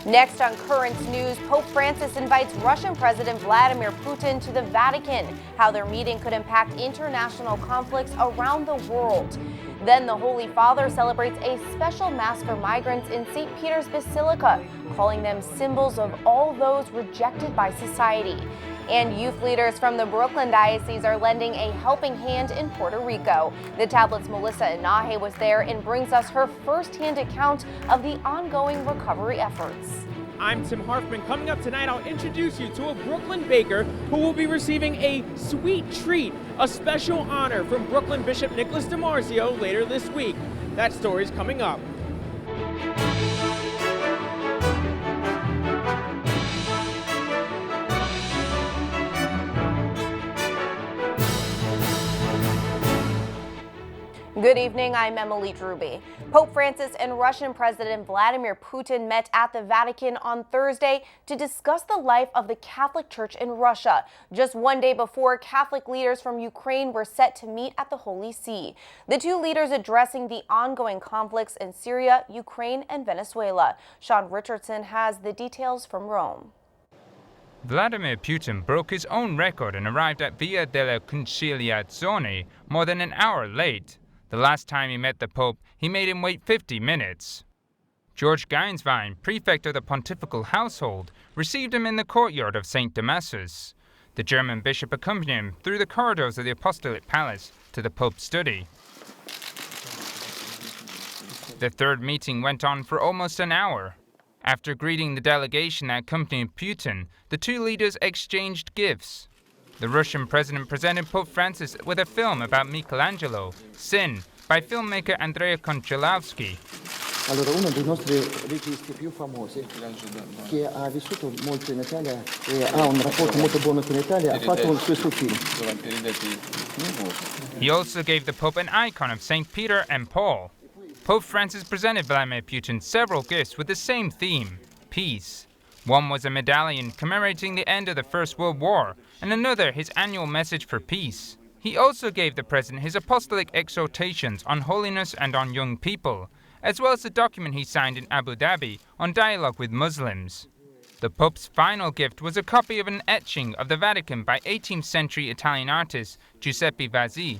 Next on Currents News, Pope Francis invites Russian President Vladimir Putin to the Vatican, how their meeting could impact international conflicts around the world. Then the Holy Father celebrates a special Mass for migrants in St. Peter's Basilica, calling them symbols of all those rejected by society. And youth leaders from the Brooklyn Diocese are lending a helping hand in Puerto Rico. The Tablet's Melissa Inahe was there and brings us her first-hand account of the ongoing recovery efforts. I'm Tim Harfman. Coming up tonight, I'll introduce you to a Brooklyn baker who will be receiving a sweet treat, a special honor from Brooklyn Bishop Nicholas DiMarzio later this week. That story's coming up. Good evening, I'm Emily Druby. Pope Francis and Russian President Vladimir Putin met at the Vatican on Thursday to discuss the life of the Catholic Church in Russia, just one day before Catholic leaders from Ukraine were set to meet at the Holy See. The two leaders addressing the ongoing conflicts in Syria, Ukraine, and Venezuela. Sean Richardson has the details from Rome. Vladimir Putin broke his own record and arrived at Via della Conciliazione more than an hour late. The last time he met the Pope, he made him wait 50 minutes. George Gainsvine, prefect of the pontifical household, received him in the courtyard of St. Damasus. The German bishop accompanied him through the corridors of the Apostolic Palace to the Pope's study. The third meeting went on for almost an hour. After greeting the delegation that accompanied Putin, the two leaders exchanged gifts. The Russian president presented Pope Francis with a film about Michelangelo, Sin, by filmmaker Andrea Konchalovsky. Allora, uno dei nostri registi più famosi, che ha vissuto molto in Italia e ha un rapporto molto buono con l'Italia, ha fatto questo film. He also gave the Pope an icon of St. Peter and Paul. Pope Francis presented Vladimir Putin several gifts with the same theme, peace. One was a medallion commemorating the end of the First World War, and another his annual message for peace. He also gave the president his apostolic exhortations on holiness and on young people, as well as the document he signed in Abu Dhabi on dialogue with Muslims. The Pope's final gift was a copy of an etching of the Vatican by 18th century Italian artist Giuseppe Vazzi.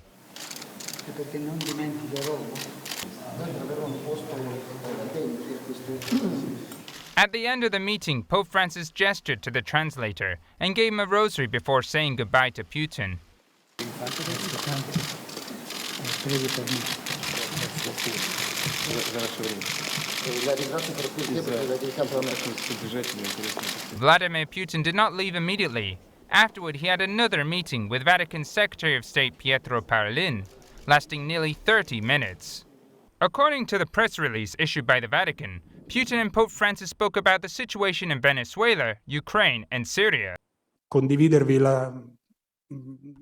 At the end of the meeting, Pope Francis gestured to the translator and gave him a rosary before saying goodbye to Putin. Vladimir Putin did not leave immediately. Afterward, he had another meeting with Vatican Secretary of State Pietro Parolin, lasting nearly 30 minutes. According to the press release issued by the Vatican, Putin and Pope Francis spoke about the situation in Venezuela, Ukraine, and Syria.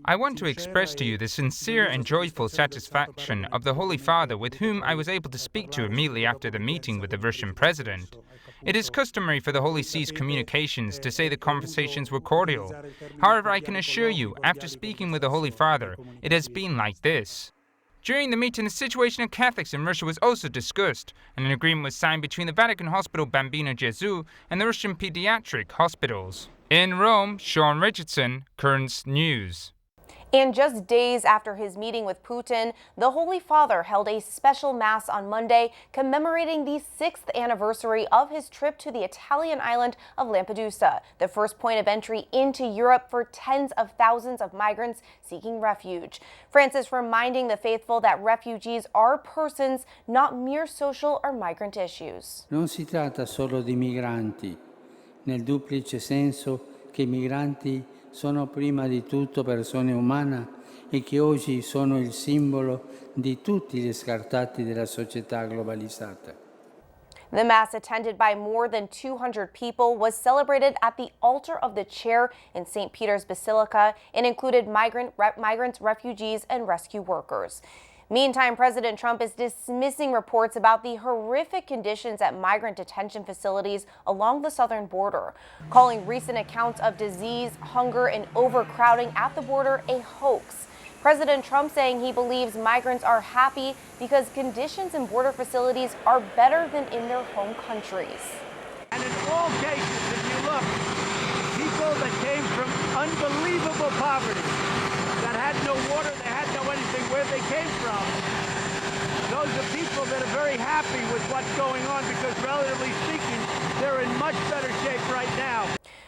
I want to express to you the sincere and joyful satisfaction of the Holy Father, with whom I was able to speak to immediately after the meeting with the Russian president. It is customary for the Holy See's communications to say the conversations were cordial. However, I can assure you, after speaking with the Holy Father, it has been like this. During the meeting, the situation of Catholics in Russia was also discussed, and an agreement was signed between the Vatican Hospital Bambino Gesù and the Russian pediatric hospitals. In Rome, Sean Richardson, Currents News. And just days after his meeting with Putin, the Holy Father held a special Mass on Monday commemorating the 6th anniversary of his trip to the Italian island of Lampedusa, the first point of entry into Europe for tens of thousands of migrants seeking refuge. Francis reminding the faithful that refugees are persons, not mere social or migrant issues. Non si tratta solo di migranti, nel duplice senso che i migranti sono prima di tutto persone umane e che oggi sono il simbolo di tutti gli scartati della società globalizzata. The Mass, attended by more than 200 people, was celebrated at the altar of the chair in St. Peter's Basilica and included migrants, refugees, and rescue workers. Meantime, President Trump is dismissing reports about the horrific conditions at migrant detention facilities along the southern border, calling recent accounts of disease, hunger, and overcrowding at the border a hoax. President Trump saying he believes migrants are happy because conditions in border facilities are better than in their home countries. And in all cases, if you look, people that came from unbelievable poverty, that had no water, they had no anything, where they came from, those are people that are very happy with what's going on because, relatively speaking, they're in much better shape right now.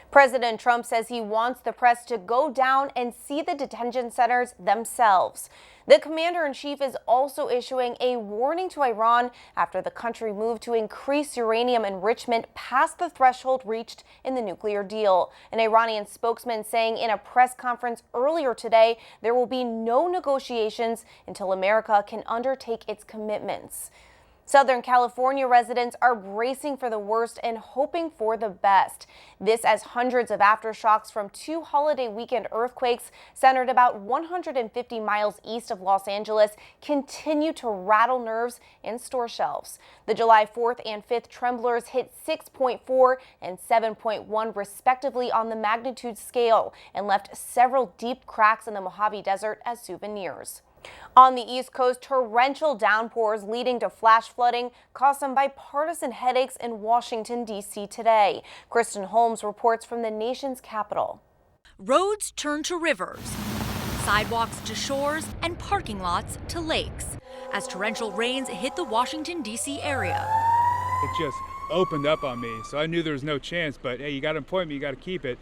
President Trump says he wants the press to go down and see the detention centers themselves. The commander-in-chief is also issuing a warning to Iran after the country moved to increase uranium enrichment past the threshold reached in the nuclear deal. An Iranian spokesman saying in a press conference earlier today there will be no negotiations until America can undertake its commitments. Southern California residents are bracing for the worst and hoping for the best. This as hundreds of aftershocks from 2 holiday weekend earthquakes centered about 150 miles east of Los Angeles continue to rattle nerves and store shelves. The July 4th and 5th tremblers hit 6.4 and 7.1 respectively on the magnitude scale and left several deep cracks in the Mojave Desert as souvenirs. On the East Coast, torrential downpours leading to flash flooding caused some bipartisan headaches in Washington, D.C. today. Kristen Holmes reports from the nation's capital. Roads turn to rivers, sidewalks to shores, and parking lots to lakes as torrential rains hit the Washington, D.C. area. It just opened up on me, so I knew there was no chance, but hey, you got an appointment, you got to keep it.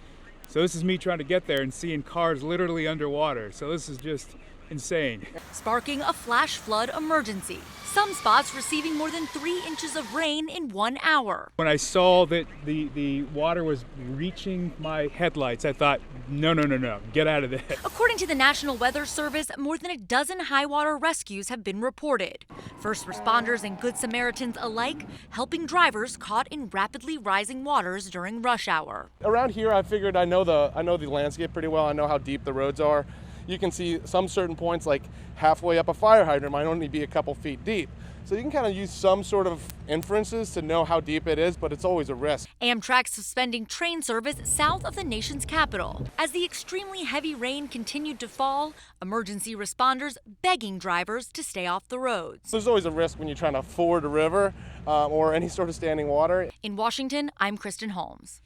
So this is me trying to get there and seeing cars literally underwater. So this is just insane. Sparking a flash flood emergency. Some spots receiving more than 3 inches of rain in 1 hour. When I saw that the water was reaching my headlights, I thought, no, get out of there. According to the National Weather Service, more than a dozen high water rescues have been reported. First responders and Good Samaritans alike helping drivers caught in rapidly rising waters during rush hour. Around here, I figured I know the landscape pretty well. I know how deep the roads are. You can see some certain points, like halfway up a fire hydrant might only be a couple feet deep. So you can kind of use some sort of inferences to know how deep it is, but it's always a risk. Amtrak suspending train service south of the nation's capital. As the extremely heavy rain continued to fall, emergency responders begging drivers to stay off the roads. There's always a risk when you're trying to ford a river or any sort of standing water. In Washington, I'm Kristen Holmes.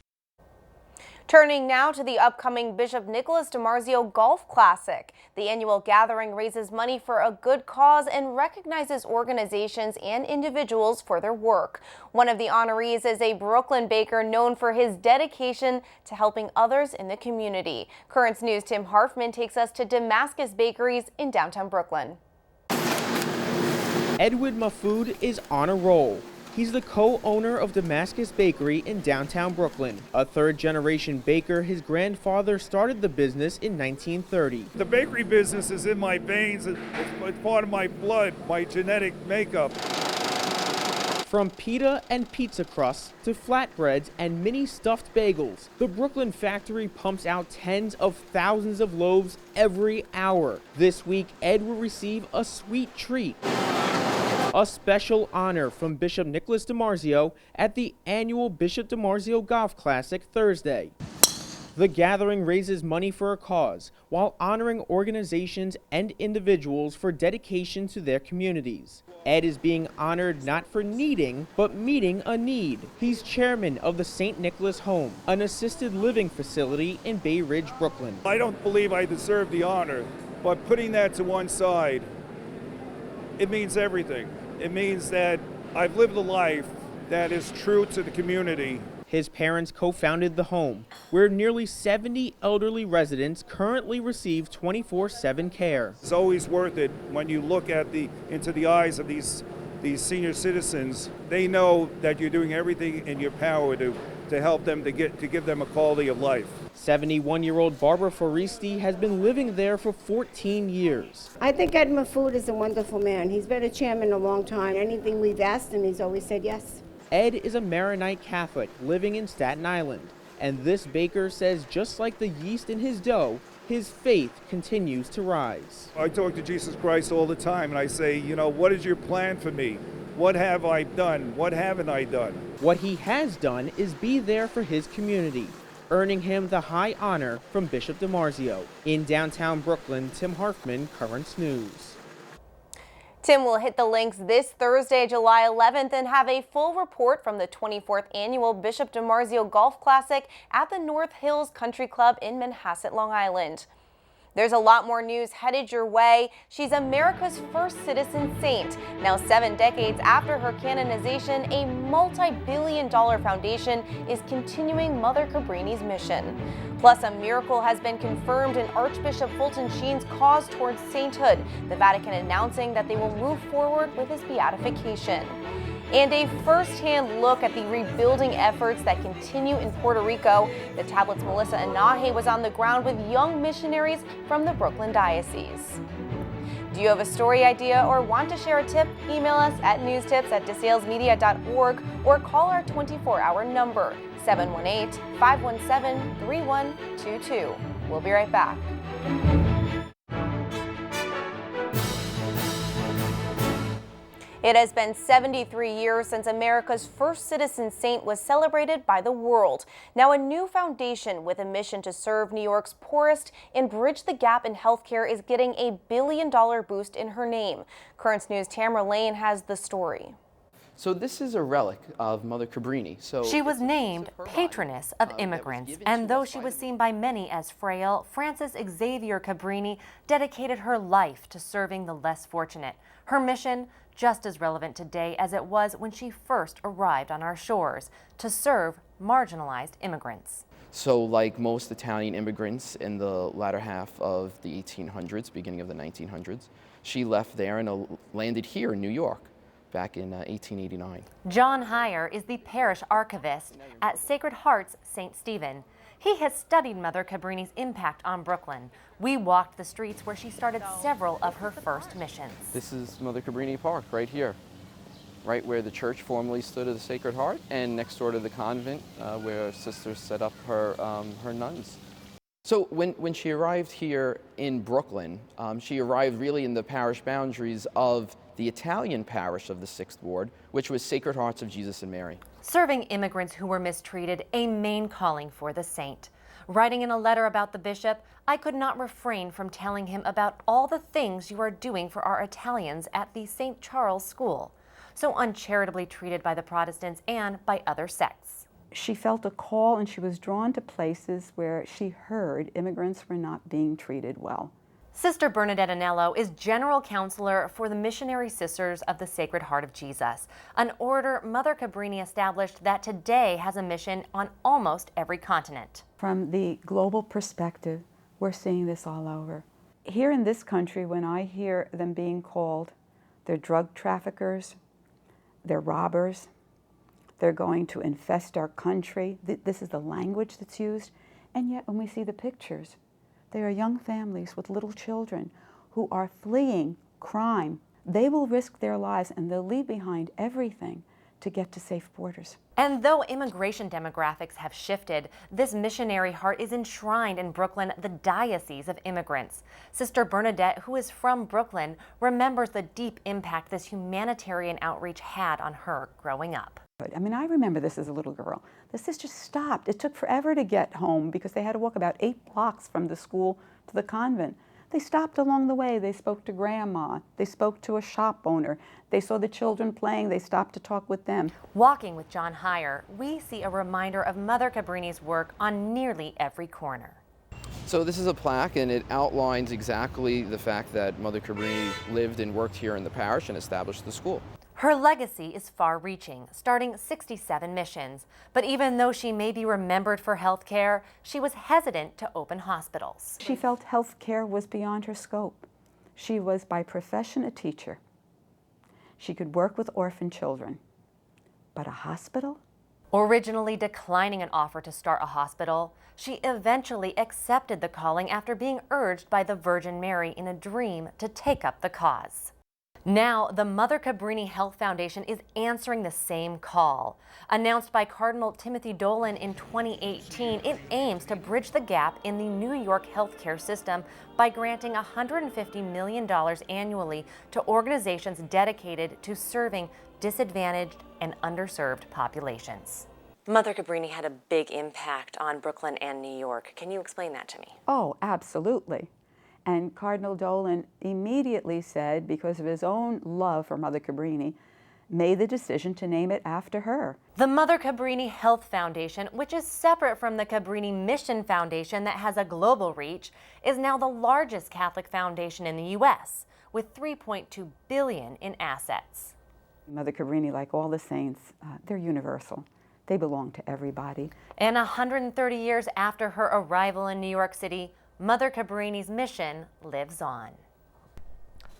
Turning now to the upcoming Bishop Nicholas DiMarzio Golf Classic. The annual gathering raises money for a good cause and recognizes organizations and individuals for their work. One of the honorees is a Brooklyn baker known for his dedication to helping others in the community. Currents News' Tim Harfman takes us to Damascus Bakeries in downtown Brooklyn. Edward Mahfoud is on a roll. He's the co-owner of Damascus Bakery in downtown Brooklyn. A third-generation baker, his grandfather started the business in 1930. The bakery business is in my veins. It's part of my blood, my genetic makeup. From pita and pizza crusts to flatbreads and mini stuffed bagels, the Brooklyn factory pumps out tens of thousands of loaves every hour. This week, Ed will receive a sweet treat. A special honor from Bishop Nicholas DiMarzio at the annual Bishop DiMarzio Golf Classic Thursday. The gathering raises money for a cause while honoring organizations and individuals for dedication to their communities. Ed is being honored not for needing, but meeting a need. He's chairman of the St. Nicholas Home, an assisted living facility in Bay Ridge, Brooklyn. I don't believe I deserve the honor, but putting that to one side, it means everything. It means that I've lived a life that is true to the community. His parents co-founded the home, where nearly 70 elderly residents currently receive 24/7 care. It's always worth it when you look at into the eyes of these senior citizens. They know that you're doing everything in your power to help them, to give them a quality of life. 71-year-old Barbara FORESTI has been living there for 14 years. I think Ed Mahfoud is a wonderful man. He's been a chairman a long time. Anything we've asked him, he's always said yes. Ed is a Maronite Catholic living in Staten Island, and this baker says just like the yeast in his dough, his faith continues to rise. I talk to Jesus Christ all the time, and I say, what is your plan for me? What have I done? What haven't I done? What he has done is be there for his community, earning him the high honor from Bishop DiMarzio. In downtown Brooklyn, Tim Harfman, Currents News. Tim will hit the links this Thursday, July 11th, and have a full report from the 24th annual Bishop DiMarzio Golf Classic at the North Hills Country Club in Manhasset, Long Island. There's a lot more news headed your way. She's America's first citizen saint. Now, 7 decades after her canonization, a multi-billion-dollar foundation is continuing Mother Cabrini's mission. Plus, a miracle has been confirmed in Archbishop Fulton Sheen's cause towards sainthood, the Vatican announcing that they will move forward with his beatification. And a first-hand look at the rebuilding efforts that continue in Puerto Rico. The Tablet's Melissa Anahe was on the ground with young missionaries from the Brooklyn Diocese. Do you have a story idea or want to share a tip? Email us at newstips@desalesmedia.org or call our 24-hour number, 718-517-3122. We'll be right back. It has been 73 years since America's first citizen saint was celebrated by the world. Now, a new foundation with a mission to serve New York's poorest and bridge the gap in healthcare is getting a billion-dollar boost in her name. Currents News' Tamara Lane has the story. So this is a relic of Mother Cabrini. She was named Patroness of Immigrants, and though she was seen by many as frail, Frances Xavier Cabrini dedicated her life to serving the less fortunate. Her mission, just as relevant today as it was when she first arrived on our shores, to serve marginalized immigrants. So like most Italian immigrants in the latter half of the 1800s, beginning of the 1900s, she left there and landed here in New York back in 1889. John Heyer is the parish archivist at Sacred Heart's St. Stephen. He has studied Mother Cabrini's impact on Brooklyn. We walked the streets where she started several of her first missions. This is Mother Cabrini Park right here, right where the church formerly stood of the Sacred Heart, and next door to the convent where sisters set up her nuns. So when she arrived here in Brooklyn, she arrived really in the parish boundaries of the Italian parish of the 6th Ward, which was Sacred Hearts of Jesus and Mary. Serving immigrants who were mistreated, a main calling for the saint. Writing in a letter about the bishop, I could not refrain from telling him about all the things you are doing for our Italians at the St. Charles School, so uncharitably treated by the Protestants and by other sects. She felt a call and she was drawn to places where she heard immigrants were not being treated well. Sister Bernadette ANELLO is General Counselor for the Missionary Sisters of the Sacred Heart of Jesus, an order Mother Cabrini established that today has a mission on almost every continent. From the global perspective, we're seeing this all over. Here in this country, when I hear them being called, they're drug traffickers, they're robbers, they're going to infest our country. This is the language that's used, and yet when we see the pictures, they are young families with little children who are fleeing crime. They will risk their lives and they'll leave behind everything to get to safe borders. And though immigration demographics have shifted, this missionary heart is enshrined in Brooklyn, the Diocese of Immigrants. Sister Bernadette, who is from Brooklyn, remembers the deep impact this humanitarian outreach had on her growing up. I mean, I remember this as a little girl. The sisters stopped. It took forever to get home because they had to walk about 8 blocks from the school to the convent. They stopped along the way. They spoke to grandma. They spoke to a shop owner. They saw the children playing. They stopped to talk with them. Walking with John Heyer, we see a reminder of Mother Cabrini's work on nearly every corner. So this is a plaque, and it outlines exactly the fact that Mother Cabrini lived and worked here in the parish and established the school. Her legacy is far-reaching, starting 67 missions. But even though she may be remembered for health care, she was hesitant to open hospitals. She felt health care was beyond her scope. She was by profession a teacher. She could work with orphan children. But a hospital? Originally declining an offer to start a hospital, she eventually accepted the calling after being urged by the Virgin Mary in a dream to take up the cause. Now, the Mother Cabrini Health Foundation is answering the same call. Announced by Cardinal Timothy Dolan in 2018, it aims to bridge the gap in the New York healthcare system by granting $150 million annually to organizations dedicated to serving disadvantaged and underserved populations. Mother Cabrini had a big impact on Brooklyn and New York. Can you explain that to me? Oh, absolutely. And Cardinal Dolan immediately said, because of his own love for Mother Cabrini, made the decision to name it after her. The Mother Cabrini Health Foundation, which is separate from the Cabrini Mission Foundation that has a global reach, is now the largest Catholic foundation in the U.S., with $3.2 billion in assets. Mother Cabrini, like all the saints, they're universal. They belong to everybody. And 130 years after her arrival in New York City, Mother Cabrini's mission lives on.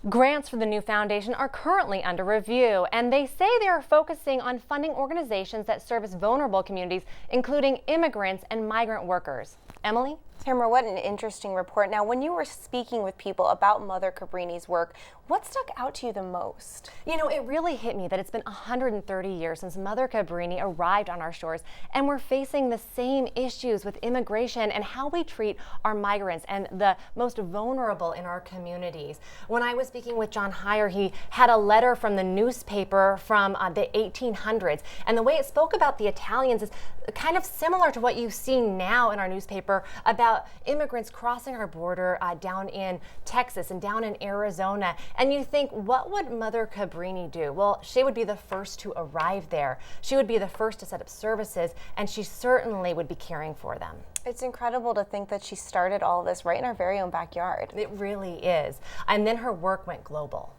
Grants for the new foundation are currently under review, and they say they are focusing on funding organizations that service vulnerable communities, including immigrants and migrant workers. Emily? Tamara, what an interesting report. Now, when you were speaking with people about Mother Cabrini's work, what stuck out to you the most? You know, it really hit me that it's been 130 years since Mother Cabrini arrived on our shores, and we're facing the same issues with immigration and how we treat our migrants and the most vulnerable in our communities. When I was speaking with John Heyer, he had a letter from the newspaper from the 1800s, and the way it spoke about the Italians is kind of similar to what you see now in our newspaper about immigrants crossing our border down in Texas and down in Arizona. And you think, what would Mother Cabrini do? Well, she would be the first to arrive there. She would be the first to set up services, and she certainly would be caring for them. It's incredible to think that she started all of this right in our very own backyard. It really is. And then her work went global.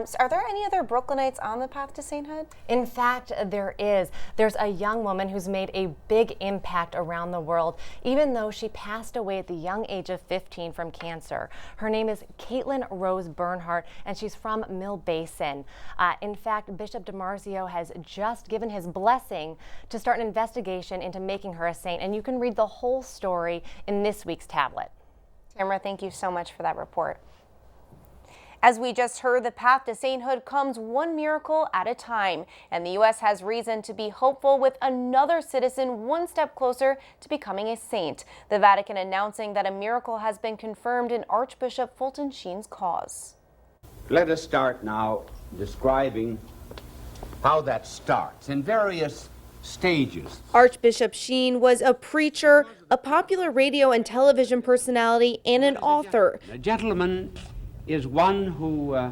So are there any other Brooklynites on the path to sainthood? In fact, there is. There's a young woman who's made a big impact around the world, even though she passed away at the young age of 15 from cancer. Her name is Caitlin Rose Bernhardt, and she's from Mill Basin. In fact, Bishop DiMarzio has just given his blessing to start an investigation into making her a saint, and you can read the whole story in this week's tablet. Tamara, thank you so much for that report. As we just heard, the path to sainthood comes one miracle at a time, and the U.S. has reason to be hopeful with another citizen one step closer to becoming a saint. The Vatican announcing that a miracle has been confirmed in Archbishop Fulton Sheen's cause. Let us start now describing how that starts in various stages. Archbishop Sheen was a preacher, a popular radio and television personality, and an author. A gentleman is one who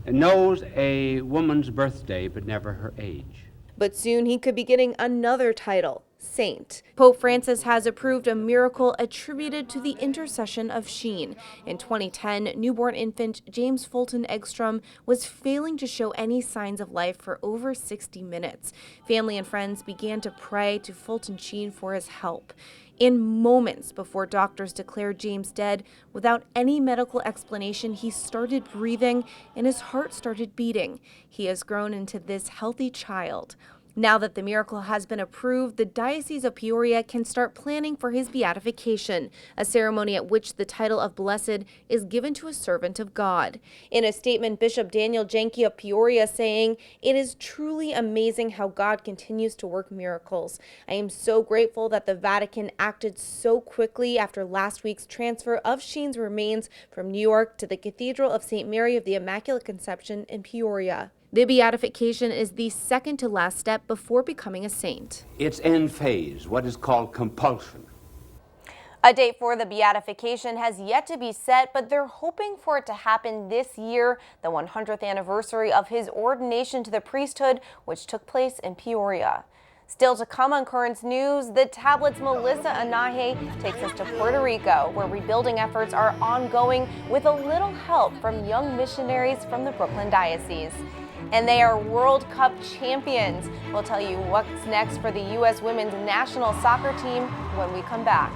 knows a woman's birthday but never her age. But soon he could be getting another title, saint. Pope Francis has approved a miracle attributed to the intercession of Sheen. In 2010, newborn infant James Fulton Eggstrom was failing to show any signs of life for over 60 minutes. Family and friends began to pray to Fulton Sheen for his help. In moments before doctors declared James dead, without any medical explanation, he started breathing and his heart started beating. He has grown into this healthy child. Now that the miracle has been approved, the Diocese of Peoria can start planning for his beatification, a ceremony at which the title of Blessed is given to a servant of God. In a statement, Bishop Daniel Jenke of Peoria saying, "It is truly amazing how God continues to work miracles. I am so grateful that the Vatican acted so quickly after last week's transfer of Sheen's remains from New York to the Cathedral of St. Mary of the Immaculate Conception in Peoria." The beatification is the second to last step before becoming a saint. Its end phase, what is called compulsion. A date for the beatification has yet to be set, but they're hoping for it to happen this year, the 100th anniversary of his ordination to the priesthood, which took place in Peoria. Still to come on Currents News, the tablet's Melissa Anahe takes us to Puerto Rico, where rebuilding efforts are ongoing with a little help from young missionaries from the Brooklyn Diocese. And they are World Cup champions. We'll tell you what's next for the U.S. women's national soccer team when we come back.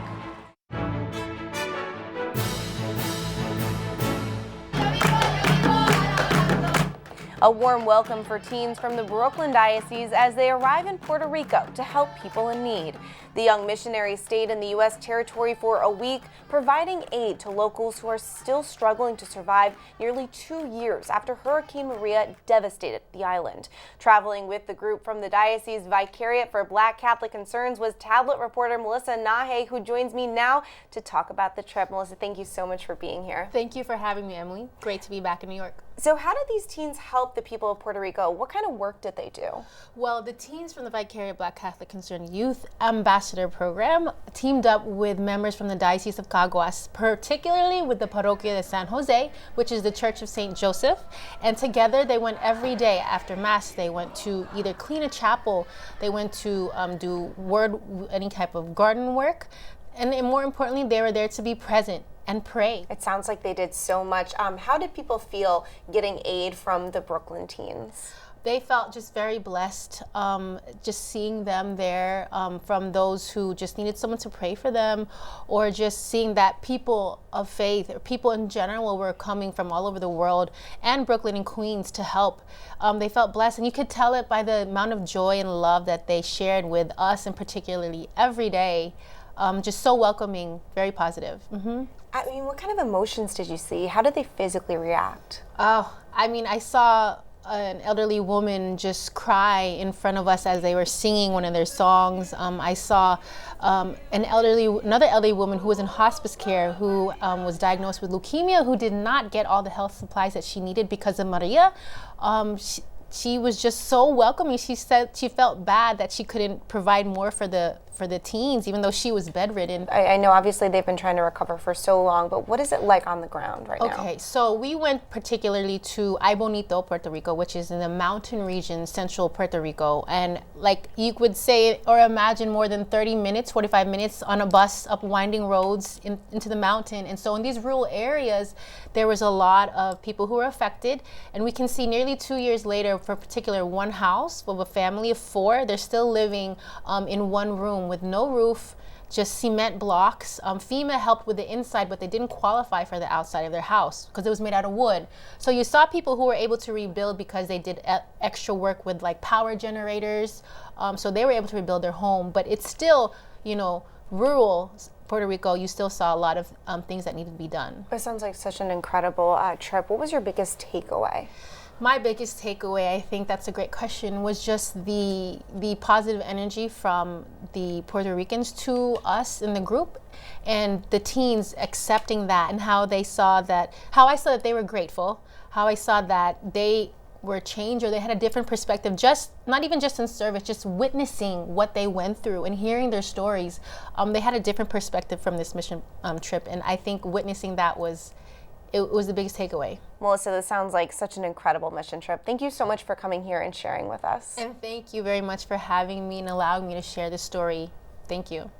A warm welcome for teens from the Brooklyn Diocese as they arrive in Puerto Rico to help people in need. The young missionaries stayed in the U.S. territory for a week, providing aid to locals who are still struggling to survive nearly 2 years after Hurricane Maria devastated the island. Traveling with the group from the Diocese Vicariate for Black Catholic Concerns was tablet reporter Melissa Anahe, who joins me now to talk about the trip. Melissa, thank you so much for being here. Thank you for having me, Emily. Great to be back in New York. So how did these teens help the people of Puerto Rico? What kind of work did they do? Well, the teens from the Vicarious Black Catholic Concerned Youth Ambassador Program teamed up with members from the Diocese of Caguas, particularly with the Parroquia de San Jose, which is the Church of St. Joseph. And together they went every day after Mass. They went to either clean a chapel, they went to do any type of garden work, and more importantly, they were there to be present and pray. It sounds like they did so much. How did people feel getting aid from the Brooklyn teens? They felt just very blessed, just seeing them there, from those who just needed someone to pray for them, or just seeing that people of faith, or people in general, were coming from all over the world and Brooklyn and Queens to help. They felt blessed, and you could tell it by the amount of joy and love that they shared with us, and particularly every day. Just so welcoming, very positive. I mean, what kind of emotions did you see? How did they physically react? Oh, I mean, I saw an elderly woman just cry in front of us as they were singing one of their songs. I saw another elderly woman who was in hospice care who was diagnosed with leukemia, who did not get all the health supplies that she needed because of Maria. She was just so welcoming. She said she felt bad that she couldn't provide more for the teens, even though she was bedridden. I know obviously they've been trying to recover for so long, but what is it like on the ground right now? Okay, so we went particularly to Ay Bonito, Puerto Rico, which is in the mountain region, central Puerto Rico. And like you could say or imagine, more than 30 minutes, 45 minutes on a bus up winding roads into the mountain. And so in these rural areas, there was a lot of people who were affected. And we can see nearly 2 years later, for particular one house of a family of 4, they're still living in one room with no roof, just cement blocks. FEMA helped with the inside, but they didn't qualify for the outside of their house because it was made out of wood. So you saw people who were able to rebuild because they did extra work with like power generators. So they were able to rebuild their home, but it's still, you know, rural Puerto Rico. You still saw a lot of things that needed to be done. It sounds like such an incredible trip. What was your biggest takeaway? My biggest takeaway, I think that's a great question, was just the positive energy from the Puerto Ricans to us in the group, and the teens accepting that, and how I saw that they were grateful, how I saw that they were changed, or they had a different perspective, just not even just in service, just witnessing what they went through and hearing their stories. They had a different perspective from this mission trip, and I think witnessing that was the biggest takeaway. Melissa, this sounds like such an incredible mission trip. Thank you so much for coming here and sharing with us. And thank you very much for having me and allowing me to share this story. Thank you.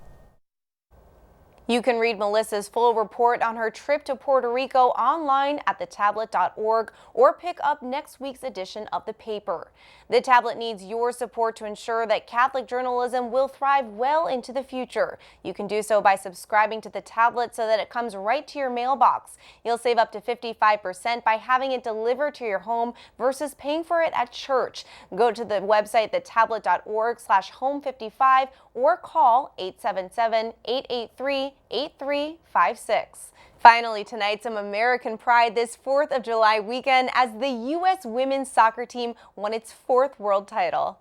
You can read Melissa's full report on her trip to Puerto Rico online at thetablet.org, or pick up next week's edition of the paper. The Tablet needs your support to ensure that Catholic journalism will thrive well into the future. You can do so by subscribing to the Tablet so that it comes right to your mailbox. You'll save up to 55% by having it delivered to your home versus paying for it at church. Go to the website thetablet.org/home55 or call 877-883-8356. Finally tonight, some American pride this 4th of July weekend as the U.S. women's soccer team won its 4th world title.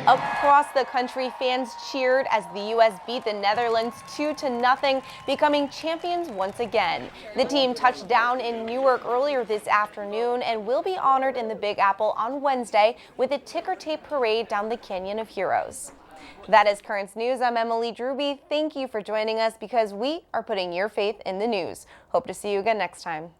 Across the country, fans cheered as the U.S. beat the Netherlands 2-0, becoming champions once again. The team touched down in Newark earlier this afternoon and will be honored in the Big Apple on Wednesday with a ticker tape parade down the Canyon of Heroes. That is Currents News. I'm Emily Druby. Thank you for joining us, because we are putting your faith in the news. Hope to see you again next time.